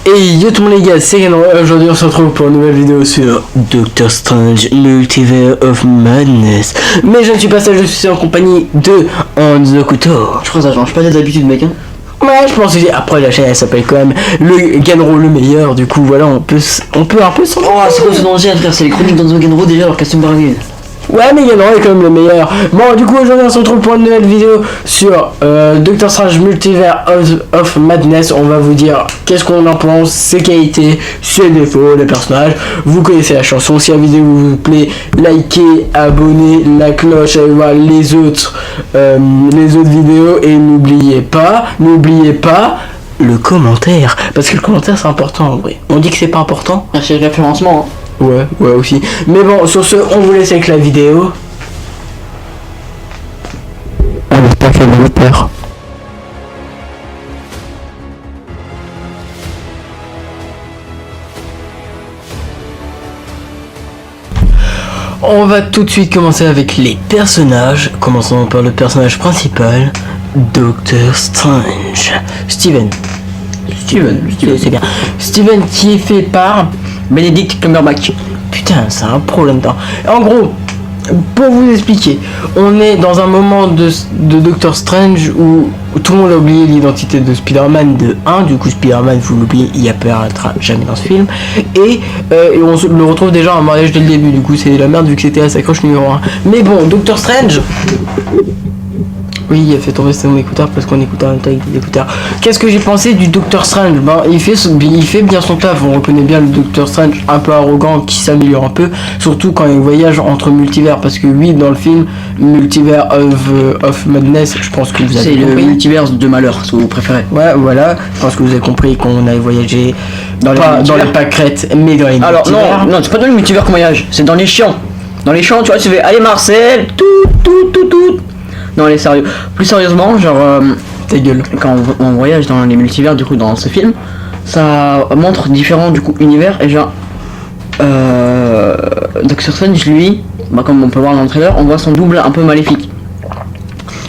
Et yo tout le monde les gars, c'est Ganon. Aujourd'hui on se retrouve pour une nouvelle vidéo sur Doctor Strange Multiverse of Madness. Mais je ne suis pas seul, je suis en compagnie de Hanzo Couteau. Je crois que ça change pas d'habitude mec hein. Ouais, je pense que après la chaîne elle s'appelle quand même le Ganro le meilleur, du coup voilà on peut un peu s'en... Oh c'est quoi ce danger frère, c'est les chroniques d'Hanzo Genro déjà alors qu'elles sont barrées. Ouais mais Ganro est quand même le meilleur. Bon du coup aujourd'hui on se retrouve pour une nouvelle vidéo sur Doctor Strange Multiverse of Madness. On va vous dire qu'est-ce qu'on en pense, ses qualités, ses défauts, les personnages. Vous connaissez la chanson, si la vidéo vous plaît, likez, abonnez, la cloche, allez voir les autres vidéos et n'oubliez pas le commentaire, parce que le commentaire c'est important en vrai. On dit que c'est pas important. Merci le référencement hein. Ouais aussi. Mais bon, sur ce, on vous laisse avec la vidéo. Ah, j'espère qu'elle va vous plaire. On va tout de suite commencer avec les personnages. Commençons par le personnage principal, Doctor Strange. Steven, c'est bien. Steven qui est fait par Benedict Cumberbatch. Putain, c'est un problème dedans. En gros, pour vous expliquer, on est dans un moment de Doctor Strange où tout le monde a oublié l'identité de Spider-Man de 1. Du coup, Spider-Man, vous l'oubliez, il apparaîtra jamais dans ce film. Et on le retrouve déjà en mariage dès le début. Du coup, c'est la merde vu que c'était à sa croche numéro 1. Mais bon, Doctor Strange... Oui, il a fait tomber son écouteur parce qu'on écoutait en même temps avec des écouteurs. Qu'est-ce que j'ai pensé du Doctor Strange? Ben, il fait bien son taf. On reconnaît bien le Doctor Strange un peu arrogant qui s'améliore un peu, surtout quand il voyage entre multivers. Parce que oui, dans le film Multiverse of Madness, je pense que vous avez compris. C'est le multivers de malheur, si vous préférez. Ouais, voilà. Je pense que vous avez compris qu'on a voyagé dans les pâquerettes, mais dans les alors multivers. non, c'est pas dans le multivers qu'on voyage, c'est dans les champs. Dans les champs, tu vois, tu fais allez Marcel, tout. Non, allez, sérieux. Plus sérieusement, genre, ta gueule. quand on voyage dans les multivers, du coup, dans ce film, ça montre différents, du coup, univers. Et genre, Doctor Strange, lui, bah, comme on peut voir dans le trailer, on voit son double un peu maléfique.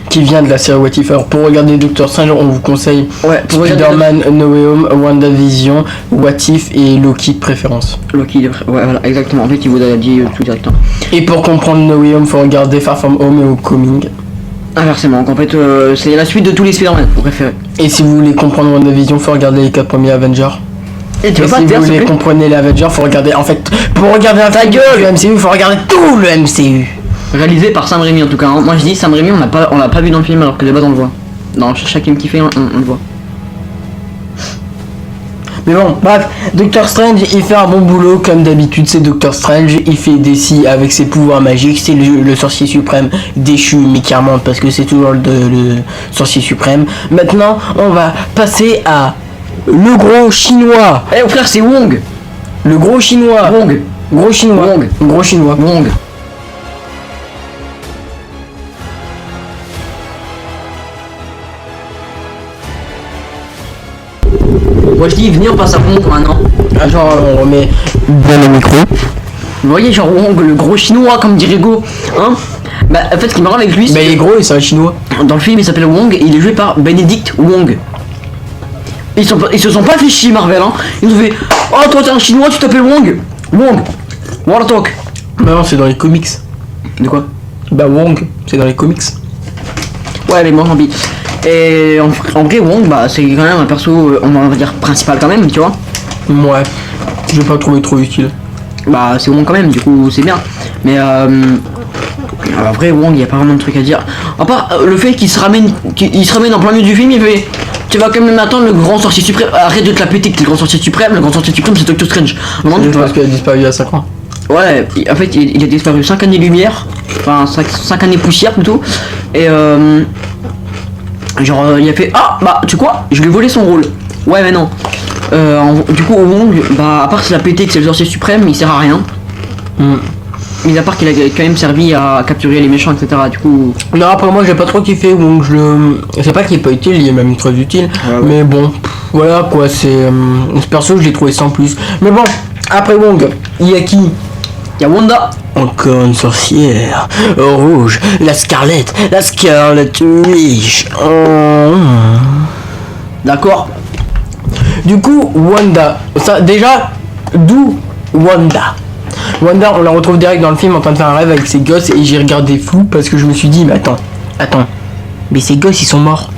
Qui vient de la série What If. Alors, pour regarder Doctor Strange, on vous conseille Spider-Man No Way Home, WandaVision, What If et Loki de préférence. Loki, ouais, voilà, exactement. En fait, il vous a dit tout directement. Et pour comprendre No Way Home, faut regarder Far From Home et Homecoming. Inversement, en fait, c'est la suite de tous les Spider-Man, vous préférez. Et si vous voulez comprendre WandaVision, faut regarder les 4 premiers Avengers. Et tu veux pas si vous voulez comprendre les Avengers, faut regarder. En fait, pour regarder un film du MCU, faut regarder tout le MCU. Réalisé par Sam Raimi en tout cas. Hein. Moi je dis Sam Raimi, on l'a pas vu dans le film alors que de base on le voit. Dans chaque film qu'il fait, on le voit. Mais bon, bref, Doctor Strange, il fait un bon boulot comme d'habitude, c'est Doctor Strange, il fait des scies avec ses pouvoirs magiques, c'est le sorcier suprême déchu mais qui remonte parce que c'est toujours le sorcier suprême. Maintenant, on va passer à le gros chinois. Eh frère, c'est Wong. Le gros chinois. Wong. Gros chinois. Wong. Gros chinois. Wong. Moi je dis venez on passe à Wong maintenant. Ah, genre on remet bien le micro. Vous voyez genre Wong, le gros chinois comme dirait Go. Hein. Bah en fait ce qui est marrant avec lui, bah il est gros et c'est un chinois. Dans le film il s'appelle Wong et il est joué par Benedict Wong. Ils se sont pas fait chier Marvel hein. Ils ont fait oh toi t'es un chinois tu t'appelles Wong. Wong. Voilà talk. Bah non c'est dans les comics. De quoi? Bah Wong, c'est dans les comics. Ouais mais moi j'en ai. Et en vrai Wong bah c'est quand même un perso on va dire principal quand même tu vois. Ouais, je vais pas trouver trop utile. Bah c'est Wong quand même du coup c'est bien. Mais en vrai Wong y a pas vraiment de truc à dire. À part le fait qu'il se ramène en plein milieu du film, il fait tu vas quand même attendre le grand sorcier suprême. Arrête de te la péter que t'es le grand sorcier suprême c'est Doctor Strange. C'est parce qu'il a disparu il y a 5 ans. Ouais, en fait il a disparu 5 années lumière, enfin 5 années poussière plutôt. Et genre il a fait ah bah tu quoi je lui ai volé son rôle. Ouais mais non. Du coup Wong bah à part s'il a pété que c'est le sorcier suprême il sert à rien. Mais à part qu'il a quand même servi à capturer les méchants etc. Du coup. Non après moi j'ai pas trop kiffé donc je sais pas qu'il est pas utile, il est même très utile. Ouais. Mais bon voilà quoi c'est ce perso je l'ai trouvé sans plus. Mais bon après Wong il y a qui? Il y a Wanda. Encore une sorcière. Rouge. La Scarlet Witch. D'accord. Du coup, Wanda, ça déjà, d'où Wanda? Wanda, on la retrouve direct dans le film en train de faire un rêve avec ses gosses et j'ai regardé flou parce que je me suis dit, mais attends, mais ces gosses ils sont morts.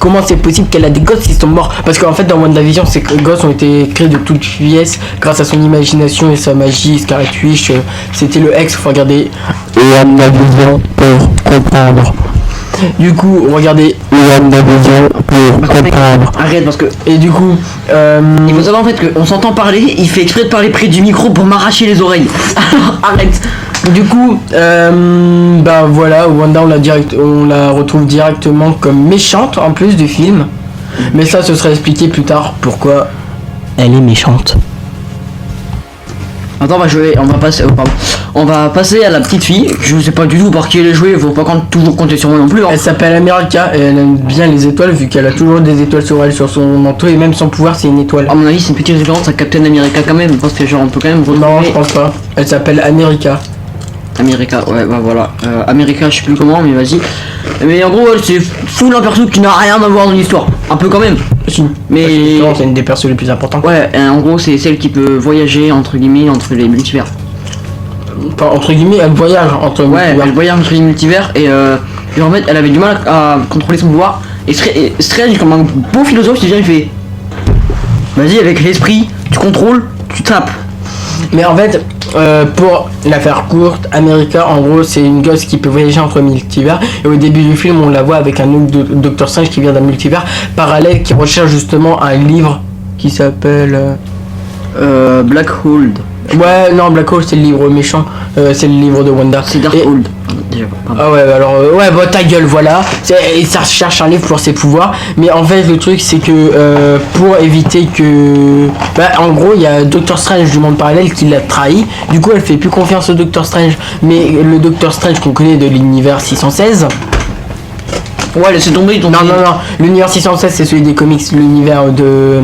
Comment c'est possible qu'elle a des gosses qui sont morts? Parce qu'en fait dans WandaVision ces gosses ont été créés de toutes pièces grâce à son imagination et sa magie. Scarlet Witch, c'était le ex, faut regarder WandaVision pour comprendre. Du coup, regardez WandaVision pour comprendre. Arrête parce que. Et du coup, il faut savoir en fait qu'on s'entend parler, il fait exprès de parler près du micro pour m'arracher les oreilles. Alors arrête. Du coup, bah voilà, Wanda on la retrouve directement comme méchante en plus du film. Mais ça, ce sera expliqué plus tard pourquoi elle est méchante. Attends, on va passer à la petite fille. Je sais pas du tout par qui elle est jouée, faut pas toujours compter sur moi non plus. Hein. Elle s'appelle America et elle aime bien les étoiles vu qu'elle a toujours des étoiles sur elle, sur son manteau et même son pouvoir c'est une étoile. À mon avis, c'est une petite référence à Captain America quand même, parce que genre on peut quand même retrouver... Non, je pense pas. Elle s'appelle America. America, ouais, bah voilà. America, je sais plus comment, mais vas-y. Mais en gros, c'est full un perso qui n'a rien à voir dans l'histoire. Un peu quand même. Si. Mais. C'est une des persos les plus importants. Ouais, en gros, c'est celle qui peut voyager entre guillemets entre les multivers. Enfin, entre guillemets, elle voyage entre Ouais, multivers. elle voyage entre les multivers et en fait, elle avait du mal à contrôler son pouvoir. Et Strange, comme un beau philosophe, il fait. Vas-y, avec l'esprit, tu contrôles, tu tapes. Mais en fait, pour la faire courte, America, en gros, c'est une gosse qui peut voyager entre multivers. Et au début du film, on la voit avec un autre Docteur Strange qui vient d'un multivers parallèle qui recherche justement un livre qui s'appelle... Black Hole. Ouais, non, Black Hole, c'est le livre méchant. C'est le livre de Wanda. C'est Darkhold. Déjà, ah ouais, alors ouais, bah ta gueule, voilà. Et ça cherche un livre pour ses pouvoirs. Mais en fait, le truc, c'est que pour éviter que. Bah, en gros, il y a Doctor Strange du monde parallèle qui l'a trahi. Du coup, elle fait plus confiance au Doctor Strange. Mais le Doctor Strange qu'on connaît de l'univers 616. Ouais, laissez tomber, Non. L'univers 616, c'est celui des comics. L'univers de.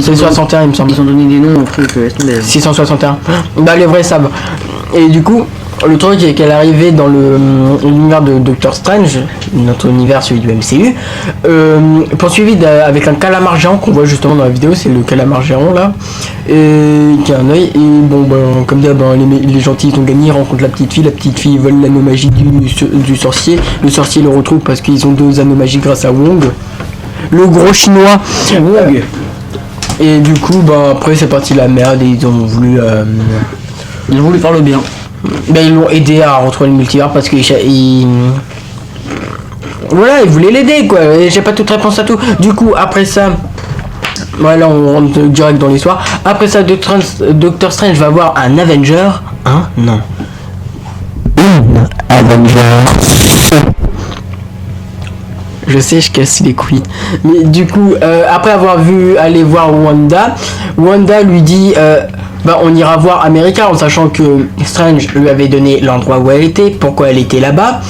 C'est 61, il me semble. Ils ont donné des noms au truc, 661. Bah, les vrais savent. Et du coup. Le truc est qu'elle arrivait dans l'univers de Doctor Strange, notre univers, celui du MCU, poursuivi avec un calamar géant qu'on voit justement dans la vidéo, c'est le calamar géant là, et qui a un œil, et bon, bah, comme d'hab, les gentils ils ont gagné, ils rencontrent la petite fille vole l'anneau magique du sorcier, le sorcier le retrouve parce qu'ils ont 2 anneaux magiques grâce à Wong, le gros chinois, Wong. Et du coup, bah, après c'est parti la merde et ils ont voulu faire le bien. Ben, ils l'ont aidé à retrouver le multivers parce qu'ils voilà, ils voulaient l'aider quoi. Et j'ai pas toute réponse à tout. Du coup, après ça, voilà, on rentre direct dans l'histoire. Après ça, Doctor Strange va voir un Avenger. Hein? Non. Une Avenger. Je sais, je casse les couilles. Mais du coup, après avoir aller voir Wanda lui dit... bah, on ira voir America en sachant que Strange lui avait donné l'endroit où elle était, pourquoi elle était là-bas.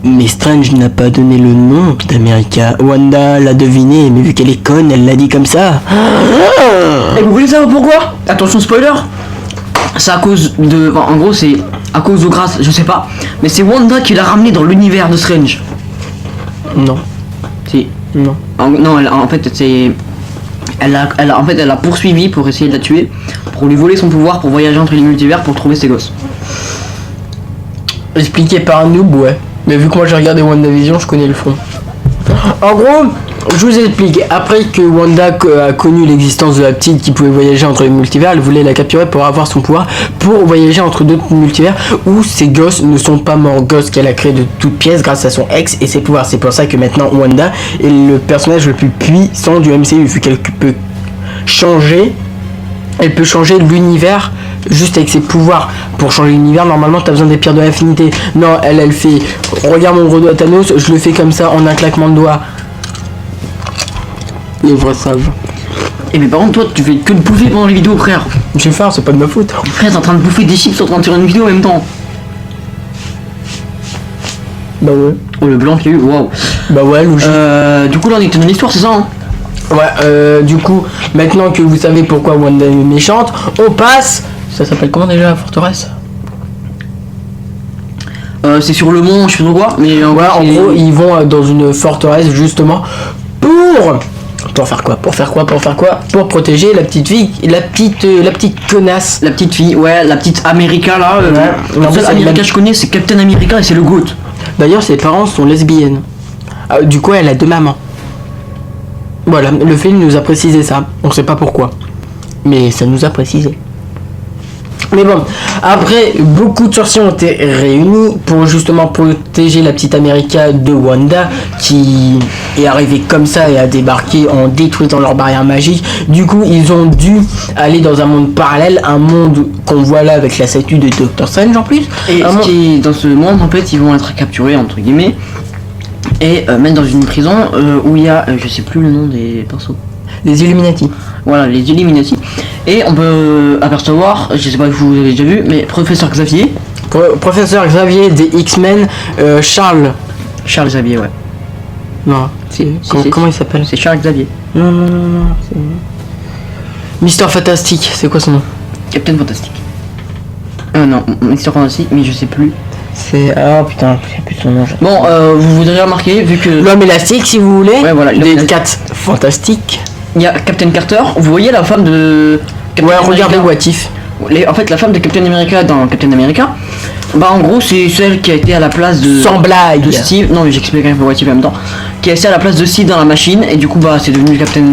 Mais Strange n'a pas donné le nom d'America. Wanda l'a deviné, mais vu qu'elle est conne, elle l'a dit comme ça. Et vous voulez savoir pourquoi? Attention spoiler. C'est à cause de... Enfin, en gros c'est à cause de grâce, je sais pas. Mais c'est Wanda qui l'a ramené dans l'univers de Strange. Non. Si. Non. Non, en fait c'est... Elle a poursuivi pour essayer de la tuer, pour lui voler son pouvoir, pour voyager entre les multivers, pour trouver ses gosses. Expliqué par un noob, ouais. Mais vu que moi j'ai regardé WandaVision, je connais le fond. En gros, je vous explique. Après que Wanda a connu l'existence de la petite qui pouvait voyager entre les multivers, elle voulait la capturer pour avoir son pouvoir, pour voyager entre d'autres multivers où ses gosses ne sont pas morts. Gosses qu'elle a créé de toutes pièces grâce à son ex et ses pouvoirs. C'est pour ça que maintenant Wanda est le personnage le plus puissant du MCU, vu qu'elle peut changer. Elle peut changer l'univers juste avec ses pouvoirs. Pour changer l'univers, normalement, t'as besoin des pierres de l'infinité. Non, elle fait... Regarde mon gros doigt Thanos, je le fais comme ça en un claquement de doigts. Les vrais savent. Et mais par contre, toi, tu fais que de bouffer pendant les vidéos, frère. Je vais faire, c'est pas de ma faute. Frère, t'es en train de bouffer des chips en train de faire une vidéo en même temps. Bah ouais. Oh, le blanc qu'il y a eu, waouh. Bah ouais, logique. Du coup, là, on était dans l'histoire, c'est ça, hein? Ouais, du coup, maintenant que vous savez pourquoi Wanda est méchante, on passe... Ça s'appelle comment déjà la forteresse? C'est sur le mont, je sais pas quoi, mais... Ouais, en gros, ils vont dans une forteresse, justement, pour Pour faire quoi? Pour protéger la petite fille, la petite connasse. La petite fille, ouais, la petite America là. Ouais. La seule America que je connais, c'est Captain America et c'est le GOAT. D'ailleurs, ses parents sont lesbiennes. Du coup, elle a deux mamans. Voilà, le film nous a précisé ça. On sait pas pourquoi. Mais ça nous a précisé. Mais bon, après, beaucoup de sorciers ont été réunis pour justement protéger la petite America de Wanda, qui est arrivée comme ça et a débarqué en détruisant leur barrière magique. Du coup, ils ont dû aller dans un monde parallèle, un monde qu'on voit là avec la statue de Doctor Strange en plus. Et dans ce monde, en fait, ils vont être capturés, entre guillemets, et mettre dans une prison où il y a, je sais plus le nom des persos. Les Illuminati. Voilà, les Illuminati. Et on peut apercevoir, je sais pas si vous avez déjà vu, mais Professeur Xavier. Professeur Xavier des X-Men, Charles. Charles Xavier, ouais. Non, comment il s'appelle? C'est Charles Xavier. Non. Mister Fantastique, c'est quoi son nom? Captain Fantastique. Non, Mister Fantastique, mais je sais plus. C'est... Ah putain, je sais plus son nom. Bon, vous voudriez remarquer, vu que... L'homme élastique, si vous voulez. Ouais, voilà. Des 4 fantastiques. Il y a Captain Carter, vous voyez la femme de... Ouais, regardez What If. En fait, la femme de Captain America dans Captain America, bah en gros, c'est celle qui a été à la place de... Sans blague. De Steve. Non, mais j'explique un peu What If en même temps. Qui a été à la place de Steve dans la machine, et du coup, bah, c'est devenu Captain...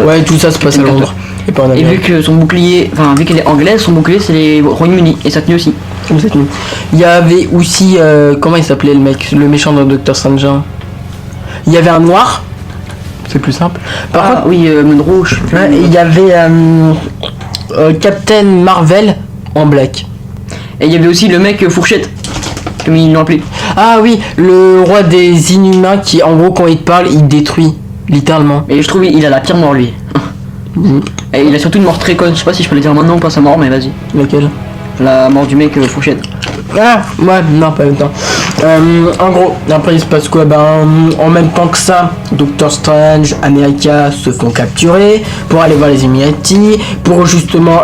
Ouais, tout ça se passe à Londres. Et, pas en Amérique. Et vu que son bouclier... Enfin, vu qu'elle est anglaise, son bouclier, c'est les Royaumes-Unis. Et ça tenait aussi. Il y avait aussi... comment il s'appelait le mec? Le méchant dans Doctor Strange. Il y avait un noir. C'est plus simple. Par contre, oui, Monroe, je sais plus. Il y avait Captain Marvel en black. Et il y avait aussi le mec Fourchette, comme ils l'ont appelé. Ah oui, le roi des Inhumains qui, en gros, quand il te parle, il détruit, littéralement. Et je trouve il a la pire mort, lui. Et il a surtout une mort très conne. Je sais pas si je peux le dire maintenant ou pas sa mort, mais vas-y. Laquelle? La mort du mec Fourchette. Ah, ouais, non, pas même temps. En gros, après il se passe quoi? En même temps que ça, Doctor Strange, America se font capturer pour aller voir les Illuminati, pour justement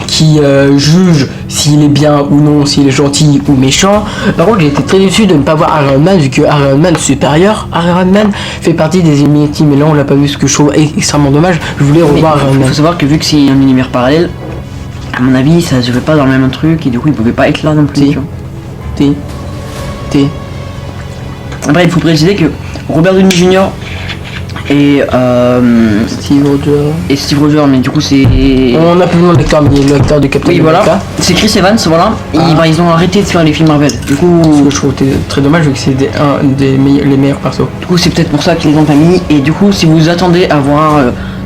qui juge s'il est bien ou non, s'il est gentil ou méchant. Par contre, j'ai été très déçu de ne pas voir Iron Man, vu que Iron Man supérieur, Iron Man fait partie des Illuminati, mais là on l'a pas vu, ce que je trouve extrêmement dommage. Je voulais revoir Iron Man. Il faut savoir que vu que c'est un univers parallèle, à mon avis, ça se fait pas dans le même truc et du coup, il pouvait pas être là non plus. Après, il faut préciser que Robert Downey Jr. et Steve Rogers, mais du coup, c'est. On a plus le nom de l'acteur, mais l'acteur de Captain America. Voilà. C'est Chris Evans, voilà. Et ils ont arrêté de faire les films Marvel. Du coup, ce que je trouve très dommage, vu que c'est les meilleurs persos. Du coup, c'est peut-être pour ça qu'ils les ont pas mis. Et du coup, si vous attendez à voir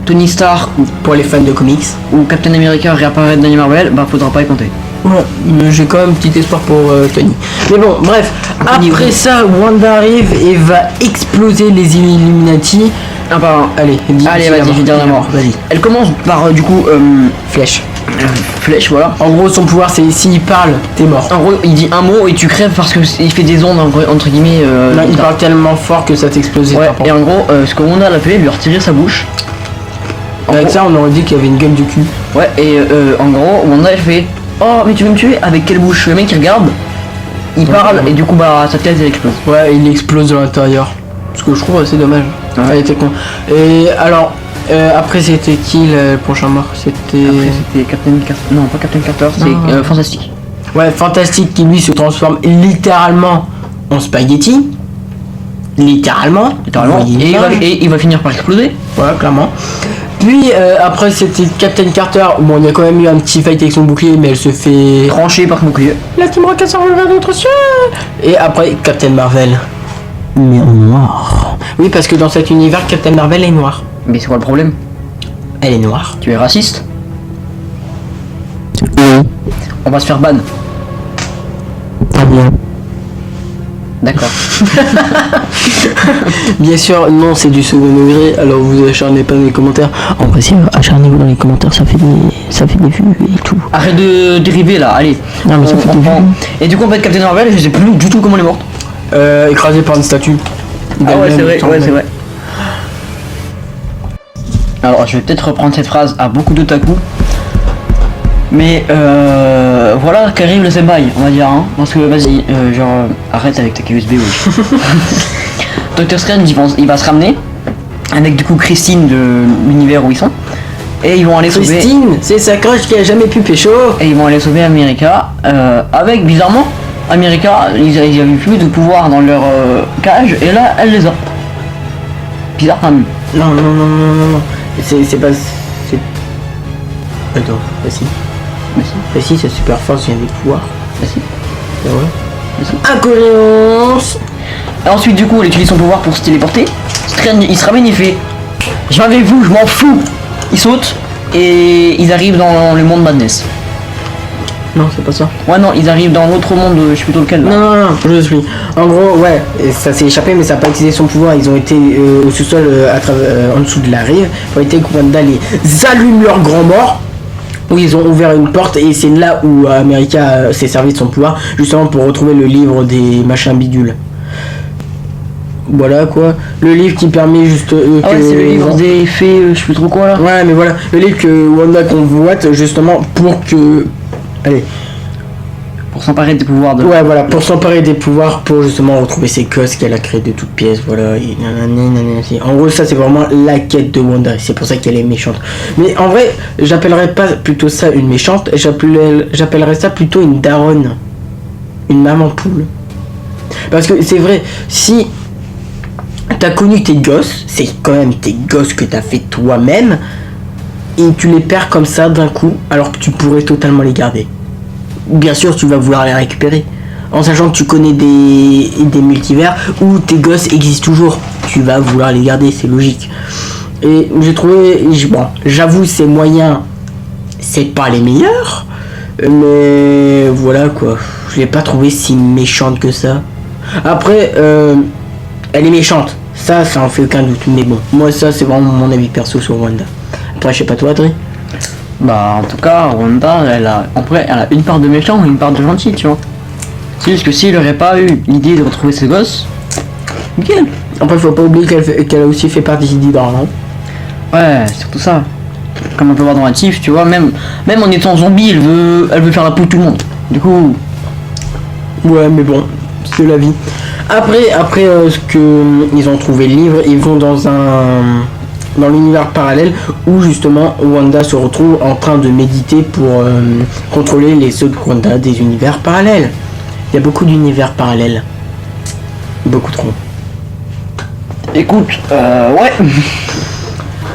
Tony Stark, pour les fans de comics, ou Captain America réapparaître dans les Marvel, bah faudra pas y compter. Ouais, mais j'ai quand même un petit espoir pour Tony. Mais bon, bref, après ça, Wanda arrive et va exploser les Illuminati. Ah bah, allez, vas-y, je vais dire la mort. Vas-y. Elle commence par du coup flèche. Flèche, voilà. En gros, son pouvoir, c'est s'il parle, t'es mort. En gros, il dit un mot et tu crèves parce que il fait des ondes entre guillemets. Non, il parle tellement fort que ça t'explose. Ouais. Et en gros, ce que Wanda a fait, elle lui a retiré sa bouche. Avec ça, on aurait dit qu'il y avait une gueule du cul. Ouais, et en gros, Wanda elle fait oh, mais tu veux me tuer? Avec quelle bouche? Le mec il regarde, il parle et du coup, bah sa tête elle explose. Ouais, il explose de l'intérieur. Ce que je trouve assez dommage. Ouais. Elle était con. Et alors, après, c'était qui le prochain mort? C'était Captain Carter. Non, pas Captain Carter, c'est Fantastique. Ouais, Fantastique qui lui se transforme littéralement en spaghetti. Littéralement. Et il va finir par exploser. Ouais, clairement. Puis après c'était Captain Carter, bon il y a quand même eu un petit fight avec son bouclier mais elle se fait trancher par son bouclier. La Team Rocket s'envole vers d'autres cieux. Et après Captain Marvel. Mais en noir. Oui parce que dans cet univers Captain Marvel est noire. Mais c'est quoi le problème? Elle est noire. Tu es raciste? Oui. On va se faire ban. Très bien. D'accord. Bien sûr, non, c'est du second degré, alors vous acharnez pas dans les commentaires. En vrai, acharnez-vous dans les commentaires, ça fait des vues et tout. Arrête de dériver là, allez. Non, mais ça fait des vues. Et du coup, en fait, Captain Marvel, je sais plus du tout comment elle est morte. Écrasée par une statue. Ah ouais, c'est vrai, c'est vrai. Alors, je vais peut-être reprendre cette phrase à beaucoup d'otaku. Mais voilà qu'arrive le senpai, on va dire, hein. Parce que vas-y, arrête avec ta clé USB, oui. Doctor Strange, il va se ramener. avec du coup Christine de l'univers où ils sont. Et ils vont aller sauver. Christine, c'est sa crush qui a jamais pu pécho. Et ils vont aller sauver America. Avec bizarrement, America, ils avaient plus de pouvoir dans leur cage et là elle les a. Bizarre quand même. Non, non, non, non, non, non. C'est pas. C'est. Attends, bah si. Mais si, Bah si, c'est super fort, il y a des pouvoirs. mais si. C'est vrai. Mais si. Incohérence. Et ensuite du coup elle utilise son pouvoir pour se téléporter. Strange il se ramène, il fait je vais avec vous, je m'en fous. Ils sautent et ils arrivent dans le monde Madness. Non, c'est pas ça. Ouais non, ils arrivent dans l'autre monde, je sais plus lequel là. Non, non, non, je suis. En gros, ouais, et ça s'est échappé, mais ça n'a pas utilisé son pouvoir. Ils ont été au sous-sol, en dessous de la rive. Pour éviter que Wanda les allume leur grand mort. Où ils ont ouvert une porte et c'est là où America s'est servi de son pouvoir, justement pour retrouver le livre des machins bidules. Voilà quoi, le livre qui permet juste Ah ouais, c'est le livre des fées, je sais plus trop quoi là. Ouais, mais voilà, le livre que Wanda convoite justement pour que... Allez. Pour s'emparer des pouvoirs de... Ouais, voilà, pour s'emparer des pouvoirs, pour justement retrouver ses gosses qu'elle a créés de toutes pièces, voilà. Et en gros, ça c'est vraiment la quête de Wanda, c'est pour ça qu'elle est méchante. Mais en vrai, j'appellerais pas plutôt ça une méchante, j'appellerais ça plutôt une daronne. Une maman poule. Parce que c'est vrai, si t'as connu tes gosses, c'est quand même tes gosses que t'as fait toi-même, et tu les perds comme ça d'un coup, alors que tu pourrais totalement les garder. Bien sûr, tu vas vouloir les récupérer, en sachant que tu connais des multivers où tes gosses existent toujours. Tu vas vouloir les garder, c'est logique. Et j'ai trouvé, bon, j'avoue, ces moyens, c'est pas les meilleurs, mais voilà quoi. Je l'ai pas trouvé si méchante que ça. Après, elle est méchante, ça en fait aucun doute. Mais bon, moi ça c'est vraiment mon avis perso sur Wanda. Après, je sais pas toi, Adrien. Bah en tout cas, Wanda, elle a une part de méchant et une part de gentil, tu vois. C'est juste que s'il aurait pas eu l'idée de retrouver ses gosses, nickel. Après, faut pas oublier qu'elle a aussi fait partie d'Hydra, hein. Ouais, c'est surtout ça. Comme on peut voir dans Natif, tu vois, même en étant zombie, elle veut faire la peau de tout le monde. Du coup... Ouais, mais bon, c'est la vie. Après ce que ils ont trouvé le livre, ils vont dans l'univers parallèle où justement Wanda se retrouve en train de méditer pour contrôler les autres Wanda des univers parallèles. Il y a beaucoup d'univers parallèles. Beaucoup trop. Écoute, ouais.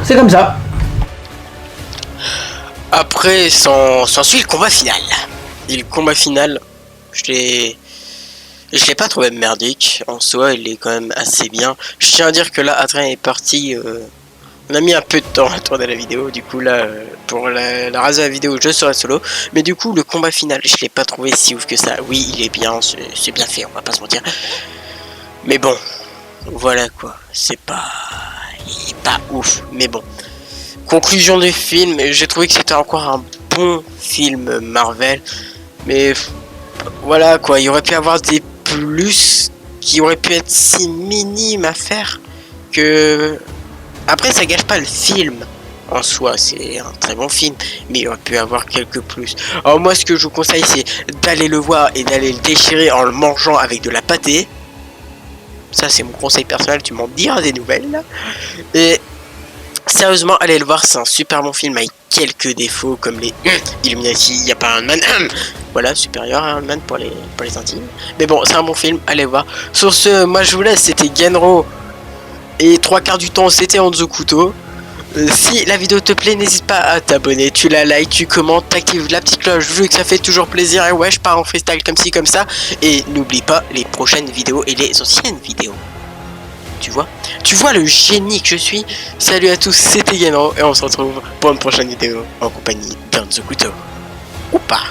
C'est comme ça. Après, s'ensuit le combat final. Et le combat final, je l'ai pas trouvé merdique. En soi, il est quand même assez bien. Je tiens à dire que là, Adrien est parti. On a mis un peu de temps à tourner la vidéo. Du coup, là, pour la rase de la vidéo, je serai solo. Mais du coup, le combat final, je l'ai pas trouvé si ouf que ça. Oui, il est bien, c'est bien fait, on va pas se mentir. Mais bon, voilà quoi. Il est pas ouf. Mais bon. Conclusion du film, j'ai trouvé que c'était encore un bon film Marvel. Mais voilà quoi, il aurait pu avoir des plus qui auraient pu être si minimes à faire que... Après, ça gâche pas le film en soi, c'est un très bon film, mais il aurait pu avoir quelques plus. Alors moi, ce que je vous conseille, c'est d'aller le voir et d'aller le déchirer en le mangeant avec de la pâtée. Ça, c'est mon conseil personnel, tu m'en diras des nouvelles. Et sérieusement, allez le voir, c'est un super bon film avec quelques défauts comme les Illuminati, il n'y a pas un man. Voilà, supérieur à un man pour les intimes. Mais bon, c'est un bon film, allez voir. Sur ce, moi je vous laisse, c'était Genro. Et 3/4 du temps, c'était Hanzo Couteau. Si la vidéo te plaît, n'hésite pas à t'abonner, tu la likes, tu commentes, t'actives la petite cloche vu que ça fait toujours plaisir. Et ouais, je pars en freestyle comme ci, comme ça. Et n'oublie pas les prochaines vidéos et les anciennes vidéos. Tu vois le génie que je suis. Salut à tous, c'était Genro et on se retrouve pour une prochaine vidéo en compagnie d'Hanzo Couteau. Ou pas.